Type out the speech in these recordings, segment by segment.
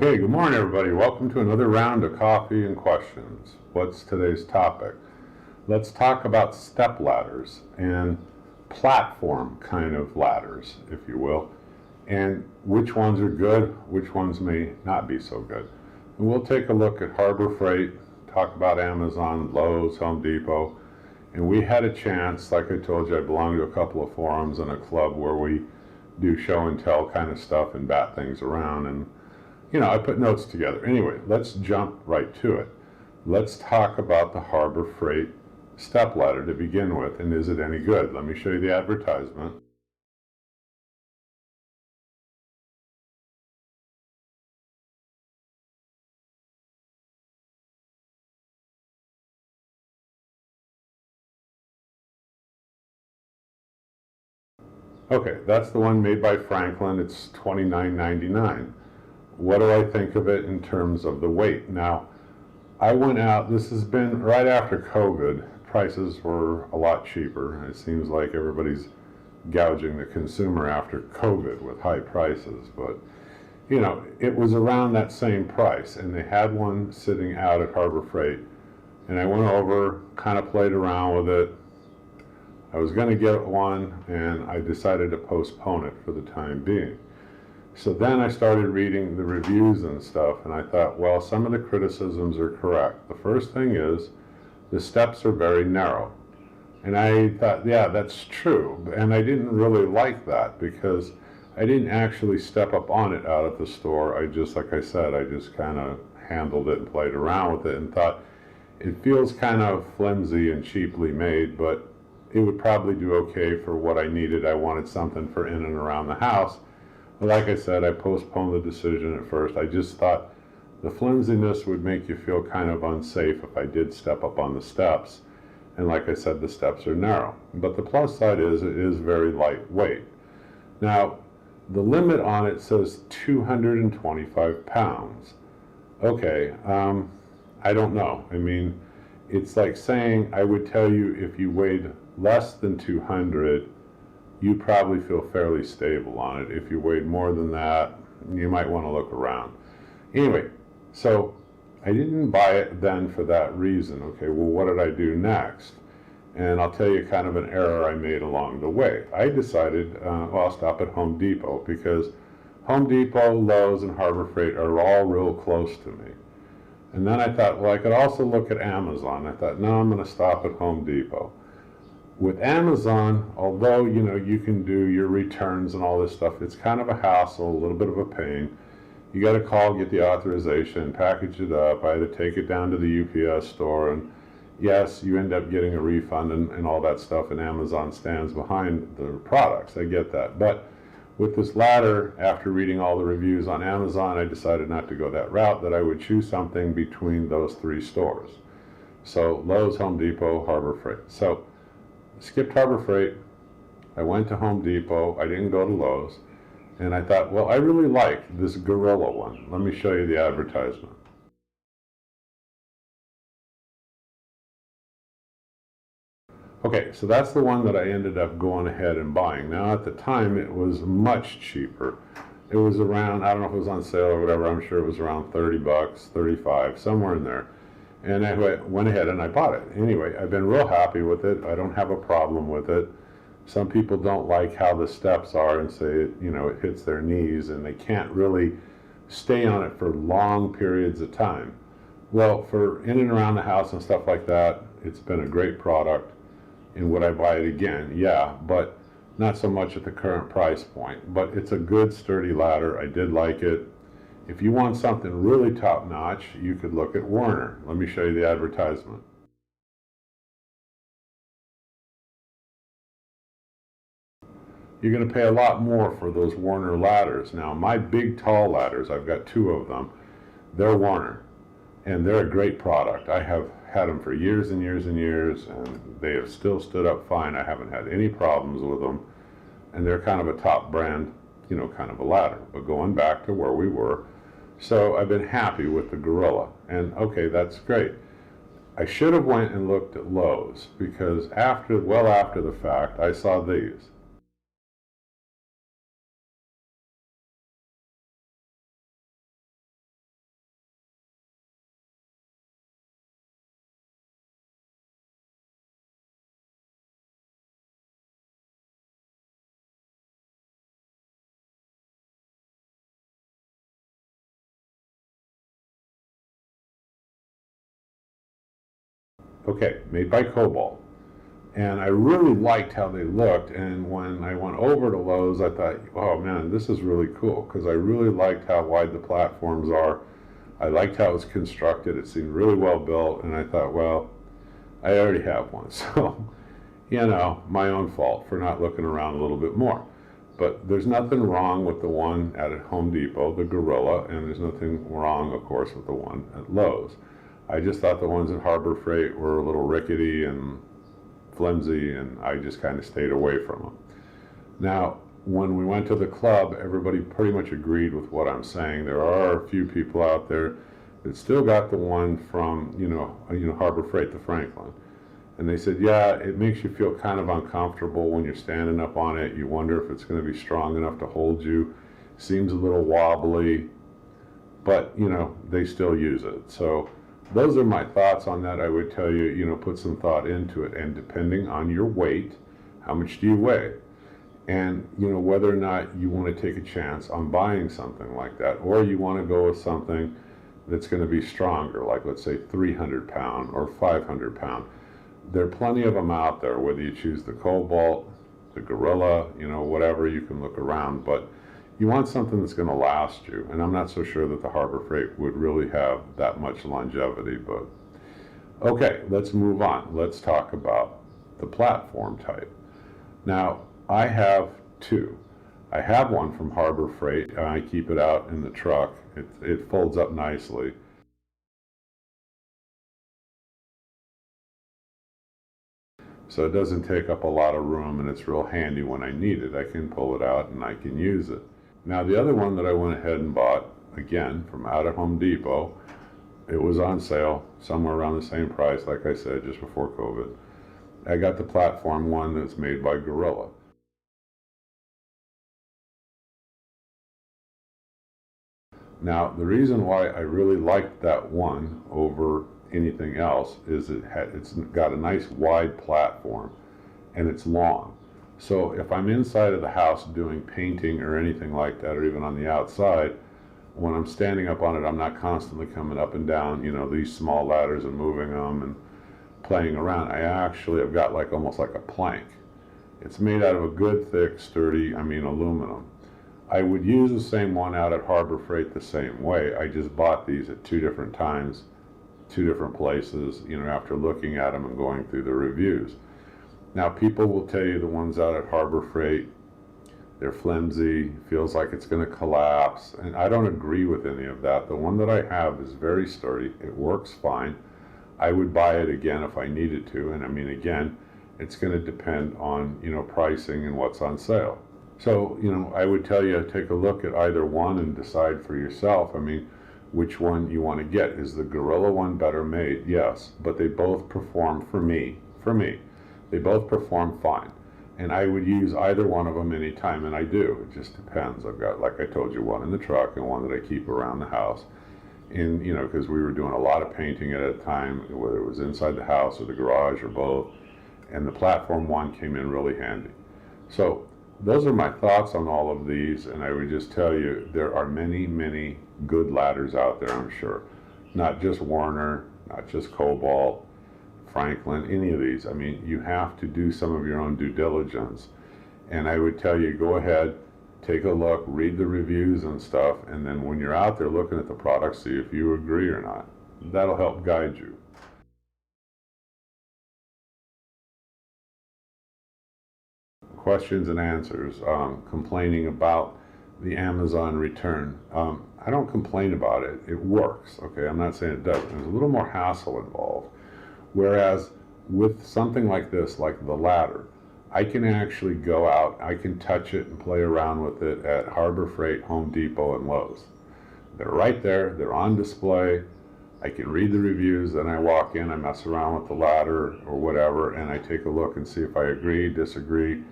Okay, good morning, everybody. Welcome to another round of coffee and questions. What's today's topic? Let's talk about step ladders and platform kind of ladders, if you will, and which ones are good, which ones may not be so good. And we'll take a look at Harbor Freight, talk about Amazon, Lowe's, Home Depot, and we had a chance, like I told you, I belong to a couple of forums and a club where we do show and tell kind of stuff and bat things around, and I put notes together. Anyway, let's jump right to it. Let's talk about the Harbor Freight step ladder to begin with, and is it any good? Let me show you the advertisement. Okay, that's the one made by Franklin. It's $29.99. What do I think of it in terms of the weight? Now, I went out, this has been right after COVID. Prices were a lot cheaper. It seems like everybody's gouging the consumer after COVID with high prices, but it was around that same price, and they had one sitting out at Harbor Freight, and I went over, kind of played around with it. I was going to get one, and I decided to postpone it for the time being. So then I started reading the reviews and stuff, and I thought, well, some of the criticisms are correct. The first thing is the steps are very narrow. And I thought, yeah, that's true. And I didn't really like that because I didn't actually step up on it out at the store. I just, like I said, I just kind of handled it and played around with it and thought it feels kind of flimsy and cheaply made, but it would probably do okay for what I needed. I wanted something for in and around the house. Like I said, I postponed the decision at first. I just thought the flimsiness would make you feel kind of unsafe if I did step up on the steps. And like I said, the steps are narrow. But the plus side is it is very lightweight. Now, the limit on it says 225 pounds. Okay, I don't know. I mean, it's like saying I would tell you if you weighed less than 200, you probably feel fairly stable on it. If you weighed more than that, you might want to look around. Anyway, so I didn't buy it then for that reason. Okay, well, what did I do next? And I'll tell you kind of an error I made along the way. I decided, well, I'll stop at Home Depot because Home Depot, Lowe's, and Harbor Freight are all real close to me. And then I thought, well, I could also look at Amazon. I thought, no, I'm going to stop at Home Depot. With Amazon, although you can do your returns and all this stuff, it's kind of a hassle, a little bit of a pain. You got to call, get the authorization, package it up. I had to take it down to the UPS store, and yes, you end up getting a refund and all that stuff, and Amazon stands behind the products. I get that. But with this ladder, after reading all the reviews on Amazon, I decided not to go that route, that I would choose something between those three stores. So Lowe's, Home Depot, Harbor Freight. So skipped Harbor Freight. I went to Home Depot. I didn't go to Lowe's. And I thought, well, I really like this Gorilla one. Let me show you the advertisement. Okay, so that's the one that I ended up going ahead and buying. Now, at the time, it was much cheaper. It was around, I don't know if it was on sale or whatever, I'm sure it was around 30 bucks, 35, somewhere in there. And I went ahead and I bought it. Anyway, I've been real happy with it. I don't have a problem with it. Some people don't like how the steps are and say, it hits their knees and they can't really stay on it for long periods of time. Well, for in and around the house and stuff like that, it's been a great product. And would I buy it again? Yeah, but not so much at the current price point. But it's a good, sturdy ladder. I did like it. If you want something really top-notch, you could look at Werner. Let me show you the advertisement. You're going to pay a lot more for those Werner ladders. Now, my big, tall ladders, I've got two of them, they're Werner, and they're a great product. I have had them for years and years and years, and they have still stood up fine. I haven't had any problems with them, and they're kind of a top brand, kind of a ladder. But going back to where we were, so I've been happy with the Gorilla, and okay, that's great. I should have went and looked at Lowe's because well after the fact, I saw these. Okay, made by Cobalt. And I really liked how they looked, and when I went over to Lowe's, I thought, oh man, this is really cool, because I really liked how wide the platforms are. I liked how it was constructed. It seemed really well built, and I thought, well, I already have one, so, my own fault for not looking around a little bit more. But there's nothing wrong with the one at Home Depot, the Gorilla, and there's nothing wrong, of course, with the one at Lowe's. I just thought the ones at Harbor Freight were a little rickety and flimsy, and I just kind of stayed away from them. Now, when we went to the club, everybody pretty much agreed with what I'm saying. There are a few people out there that still got the one from, Harbor Freight, the Franklin. And they said, yeah, it makes you feel kind of uncomfortable when you're standing up on it. You wonder if it's going to be strong enough to hold you. Seems a little wobbly, but, they still use it. So those are my thoughts on that. I would tell you, put some thought into it. And depending on your weight, how much do you weigh? And, whether or not you want to take a chance on buying something like that, or you want to go with something that's going to be stronger, like let's say 300 pound or 500 pound. There are plenty of them out there, whether you choose the Cobalt, the Gorilla, whatever, you can look around, but you want something that's going to last you. And I'm not so sure that the Harbor Freight would really have that much longevity, but okay, let's move on. Let's talk about the platform type. Now, I have two. I have one from Harbor Freight, and I keep it out in the truck. It folds up nicely. So it doesn't take up a lot of room, and it's real handy when I need it. I can pull it out and I can use it. Now the other one that I went ahead and bought, again, from out of Home Depot, it was on sale, somewhere around the same price, like I said, just before COVID. I got the platform one that's made by Gorilla. Now, the reason why I really liked that one over anything else is it's got a nice wide platform, and it's long. So if I'm inside of the house doing painting or anything like that, or even on the outside, when I'm standing up on it, I'm not constantly coming up and down, these small ladders and moving them and playing around. I've got almost like a plank. It's made out of a good, thick, sturdy, aluminum. I would use the same one out at Harbor Freight the same way. I just bought these at two different times, two different places, after looking at them and going through the reviews. Now, people will tell you the ones out at Harbor Freight, they're flimsy, feels like it's going to collapse, and I don't agree with any of that. The one that I have is very sturdy. It works fine. I would buy it again if I needed to, and again, it's going to depend on, pricing and what's on sale. So, I would tell you, take a look at either one and decide for yourself, which one you want to get. Is the Gorilla one better made? Yes, but they both perform for me, they both perform fine. And I would use either one of them anytime, and I do. It just depends. I've got, like I told you, one in the truck and one that I keep around the house. And, because we were doing a lot of painting at a time, whether it was inside the house or the garage or both, and the platform one came in really handy. So those are my thoughts on all of these, and I would just tell you there are many, many good ladders out there, I'm sure. Not just Werner, not just Cobalt, Franklin, any of these. You have to do some of your own due diligence. And I would tell you, go ahead, take a look, read the reviews and stuff, and then when you're out there looking at the product, see if you agree or not. That'll help guide you. Questions and answers. Complaining about the Amazon return. I don't complain about it. It works. Okay, I'm not saying it doesn't. There's a little more hassle involved. Whereas with something like this, like the ladder, I can actually go out, I can touch it and play around with it at Harbor Freight, Home Depot, and Lowe's. They're right there. They're on display. I can read the reviews, then I walk in, I mess around with the ladder or whatever, and I take a look and see if I agree, disagree.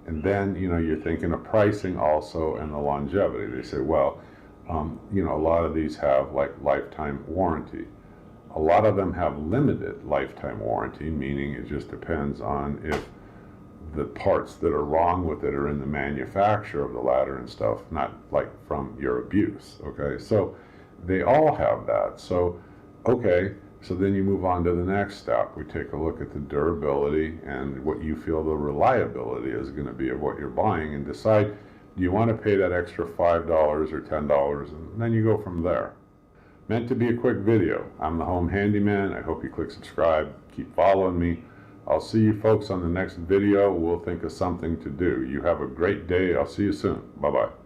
And then, you're thinking of pricing also and the longevity. They say, well, a lot of these have lifetime warranty. A lot of them have limited lifetime warranty, meaning it just depends on if the parts that are wrong with it are in the manufacture of the ladder and stuff, not from your abuse, okay? So they all have that. So, okay, So then you move on to the next step. We take a look at the durability and what you feel the reliability is going to be of what you're buying, and decide, do you want to pay that extra $5 or $10? And then you go from there. Meant to be a quick video. I'm the Home Handyman. I hope you click subscribe. Keep following me. I'll see you folks on the next video. We'll think of something to do. You have a great day. I'll see you soon. Bye-bye.